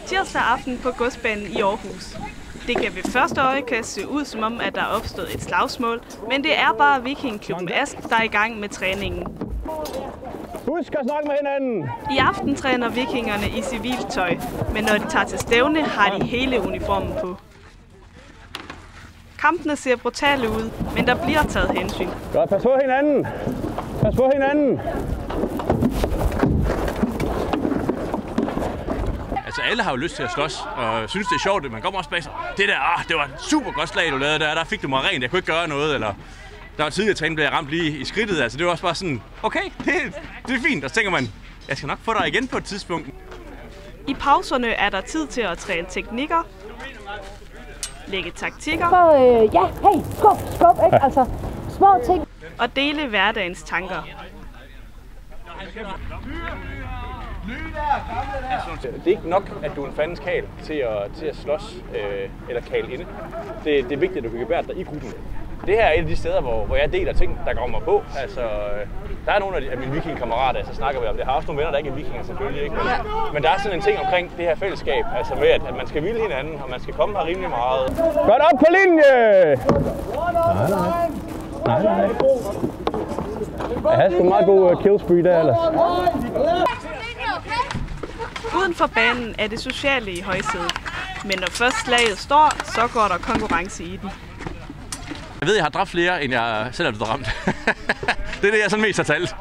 Tirsdag aften på Godsbanen i Aarhus. Det kan ved første øjekast se ud som om, at der er opstået et slagsmål, men det er bare Vikingeklubben Ask, der er i gang med træningen. Husk at snakke med hinanden! I aften træner vikingerne i civilt tøj, men når de tager til stævne, har de hele uniformen på. Kampene ser brutale ud, men der bliver taget hensyn. Godt, pas på hinanden! Pas på hinanden! Altså alle har jo lyst til at slås, og synes det er sjovt, man kommer også bag sig. Det var et super godt slag, du lavede der fik du mig rent, jeg kunne ikke gøre noget, eller der var tidligere træning, blev jeg ramt lige i skridtet, altså det var også bare sådan, okay, det er fint, og så tænker man, jeg skal nok få dig igen på et tidspunkt. I pauserne er der tid til at træne teknikker, lægge taktikker skub, ikke? Altså små ting. Og dele hverdagens tanker. Det er ikke nok, at du er en fandens kal til at slås eller kale inde. Det er vigtigt, at du kan gebære dig i gruppen. Det her er et af de steder, hvor jeg deler ting, der kommer på. Altså, der er nogle af mine vikingekammerater, så snakker vi om det. Jeg har også nogle venner, der ikke er vikinger selvfølgelig, ikke? Men der er sådan en ting omkring det her fællesskab, altså med, at man skal ville hinanden, og man skal komme her rimelig meget. Godt op på linje! Nej. Jeg har sgu en meget god killspree der ellers. Uden for banen er det sociale i højsædet. Men når først slaget står, så går der konkurrence i den. Jeg ved, jeg har dræbt flere, end jeg selv har blevet ramt. Det er det, jeg sådan mest har talt.